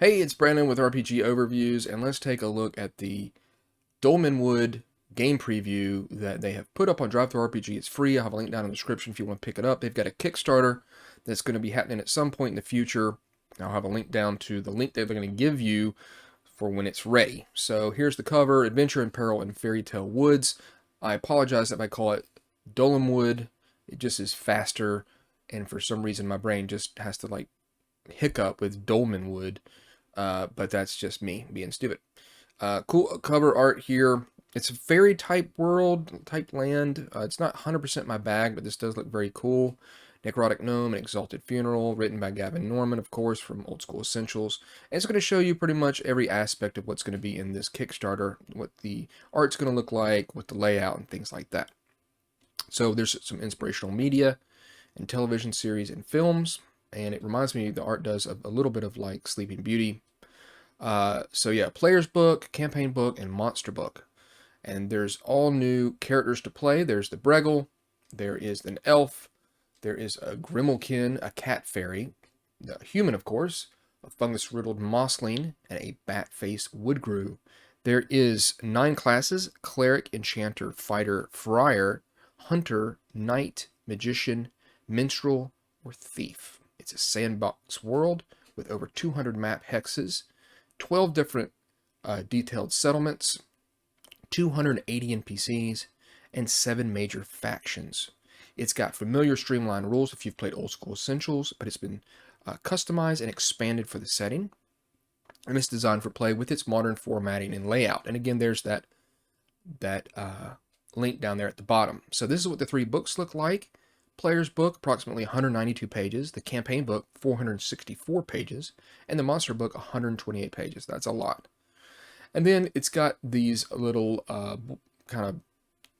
Hey, it's Brandon with RPG Overviews, and let's take a look at the Dolmenwood game preview that they have put up on drivethrurpg. It's free. I have a link down in the description if you want to pick it up. They've got a Kickstarter that's going to be happening at some point in the future. I'll have a link down to the link that they're going to give you for when it's ready. So here's the cover: Adventure in Peril in Fairy Tale Woods. I apologize if I call it Dolmenwood. It just is faster, and for some reason my brain just has to like hiccup with Dolmenwood. But that's just me being stupid. Cool cover art here. It's a fairy type world, type land. It's not 100% my bag, but this does look very cool. Necrotic Gnome, An Exalted Funeral, written by Gavin Norman, of course, from Old School Essentials. And it's going to show you pretty much every aspect of what's going to be in this Kickstarter, what the art's going to look like, what the layout, and things like that. So there's some inspirational media and television series and films. And it reminds me, the art does a little bit of like Sleeping Beauty. So yeah, player's book, campaign book, and monster book. And there's all new characters to play. There's the Breggle, there is an elf, there is a Grimalkin, a cat fairy, a human of course, a fungus-riddled mossling, and a bat-faced woodgrue. There is 9 classes: cleric, enchanter, fighter, friar, hunter, knight, magician, minstrel, or thief. It's a sandbox world with over 200 map hexes, 12 different detailed settlements, 280 NPCs, and 7 major factions. It's got familiar streamlined rules if you've played Old School Essentials, but it's been customized and expanded for the setting. And it's designed for play with its modern formatting and layout. And again, there's that link down there at the bottom. So this is what the 3 books look like. Player's book, approximately 192 pages. The campaign book, 464 pages. And the monster book, 128 pages. That's a lot. And then it's got these little kind of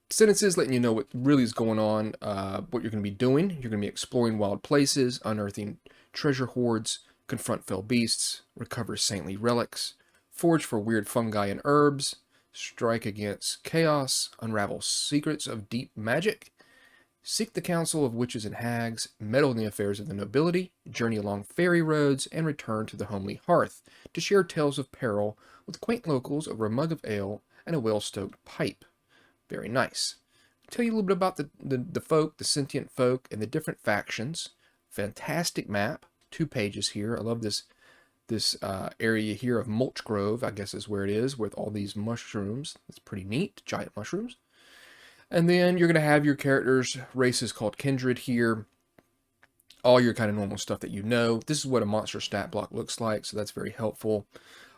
sentences letting you know what really is going on, what you're going to be doing. You're going to be exploring wild places, unearthing treasure hoards, confront fell beasts, recover saintly relics, forage for weird fungi and herbs, strike against chaos, unravel secrets of deep magic, seek the counsel of witches and hags, meddle in the affairs of the nobility, journey along fairy roads, and return to the homely hearth to share tales of peril with quaint locals over a mug of ale and a well-stoked pipe. Very nice. Tell you a little bit about the folk, the sentient folk, and the different factions. Fantastic map. 2 pages here. I love this area here of Mulch Grove, I guess is where it is, with all these mushrooms. It's pretty neat. Giant mushrooms. And then you're going to have your characters' races called Kindred here. All your kind of normal stuff that you know. This is what a monster stat block looks like, so that's very helpful.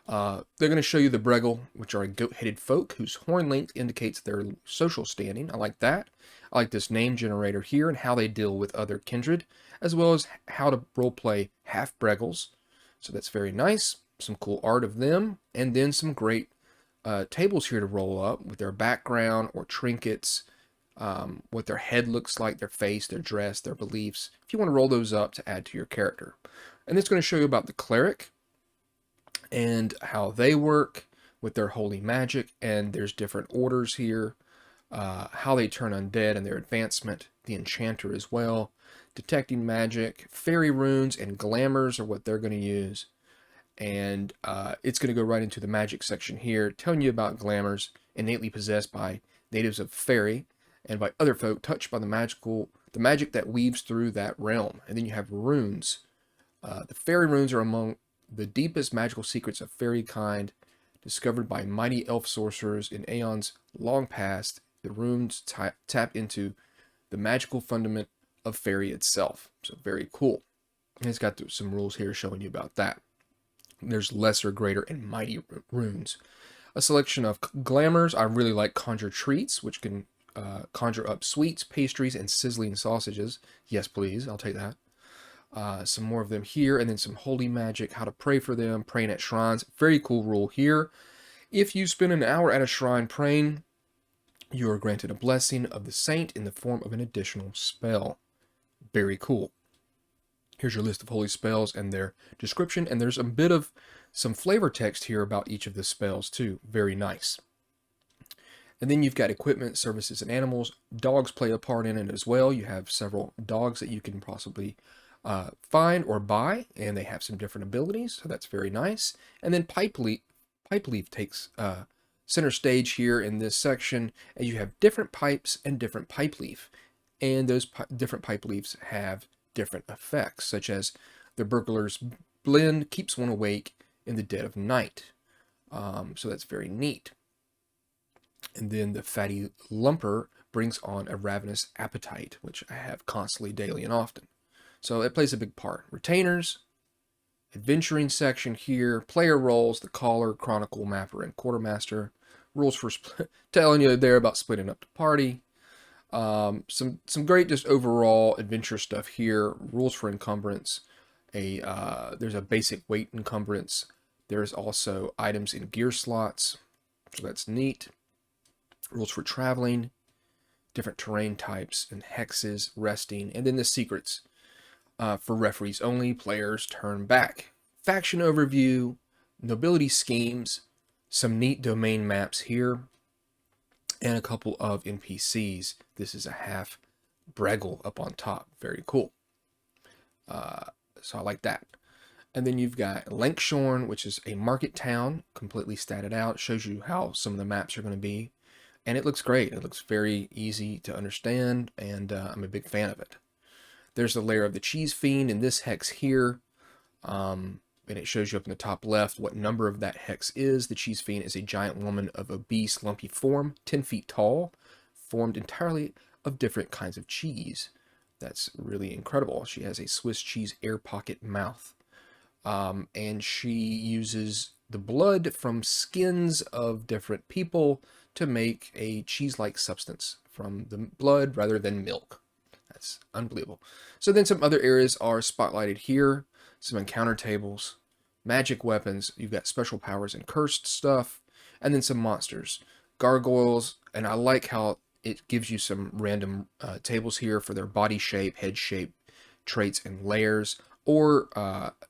They're going to show you the Breggle, which are a goat-headed folk whose horn length indicates their social standing. I like that. I like this name generator here and how they deal with other kindred, as well as how to roleplay half-Breggles. So that's very nice. Some cool art of them, and then some great tables here to roll up with their background or trinkets, what their head looks like, their face, their dress, their beliefs, if you want to roll those up to add to your character. And it's going to show you about the cleric and how they work with their holy magic, and there's different orders here, how they turn undead and their advancement, the enchanter as well, detecting magic, fairy runes, and glamours are what they're going to use. And it's going to go right into the magic section here, telling you about glamours innately possessed by natives of fairy and by other folk touched by the magic that weaves through that realm. And then you have runes. The fairy runes are among the deepest magical secrets of fairy kind, discovered by mighty elf sorcerers in aeons long past. The runes tap into the magical fundament of fairy itself. So very cool. And it's got some rules here showing you about that. There's lesser, greater, and mighty runes. A selection of glamours. I really like conjure treats, which can conjure up sweets, pastries, and sizzling sausages. Yes, please. I'll take that. Some more of them here, and then some holy magic, how to pray for them, praying at shrines. Very cool rule here. If you spend an hour at a shrine praying, you are granted a blessing of the saint in the form of an additional spell. Very cool. Here's your list of holy spells and their description, and there's a bit of some flavor text here about each of the spells too. Very nice. And then you've got equipment, services, and animals. Dogs play a part in it as well. You have several dogs that you can possibly find or buy, and they have some different abilities, so that's very nice. And then Pipe Leaf takes center stage here in this section, as you have different pipes and different pipe leaf, and those different pipe leaves have different effects, such as the burglar's blend keeps one awake in the dead of night. So that's very neat. And then the fatty lumper brings on a ravenous appetite, which I have constantly, daily, and often. So it plays a big part. Retainers, adventuring section here, player roles, the caller, chronicle, mapper, and quartermaster. Rules for telling you there about splitting up the party. Some great just overall adventure stuff here. Rules for encumbrance. There's a basic weight encumbrance. There's also items in gear slots, so that's neat. Rules for traveling, different terrain types and hexes, resting, and then the secrets. For referees only, players turn back. Faction overview, nobility schemes, some neat domain maps here, and a couple of NPCs. This is a half Breggle up on top. Very cool. So I like that. And then you've got Lankshorn, which is a market town, completely statted out. Shows you how some of the maps are going to be. And it looks great. It looks very easy to understand, and I'm a big fan of it. There's the lair of the Cheese Fiend in this hex here. And it shows you up in the top left what number of that hex is. The Cheese Fiend is a giant woman of obese, lumpy form, 10 feet tall, formed entirely of different kinds of cheese. That's really incredible. She has a Swiss cheese air pocket mouth. And she uses the blood from skins of different people to make a cheese-like substance from the blood rather than milk. That's unbelievable. So then some other areas are spotlighted here. Some encounter tables, magic weapons. You've got special powers and cursed stuff. And then some monsters. Gargoyles. And I like how it gives you some random tables here for their body shape, head shape, traits, and layers. Or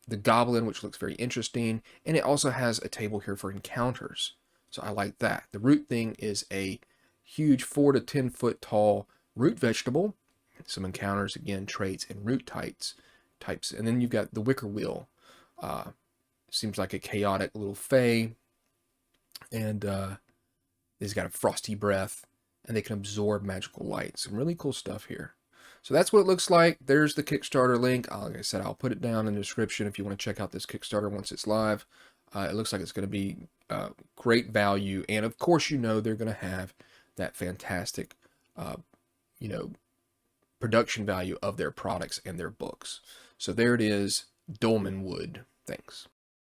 the goblin, which looks very interesting. And it also has a table here for encounters. So I like that. The root thing is a huge 4 to 10 foot tall root vegetable. Some encounters, again, traits, and root types. And then you've got the wicker wheel. Seems like a chaotic little fae. And it's got a frosty breath. And they can absorb magical light. Some really cool stuff here. So that's what it looks like. There's the Kickstarter link. Like I said, I'll put it down in the description if you want to check out this Kickstarter once it's live. It looks like it's going to be great value. And of course, they're going to have that fantastic, production value of their products and their books. So there it is, Dolmenwood. Thanks.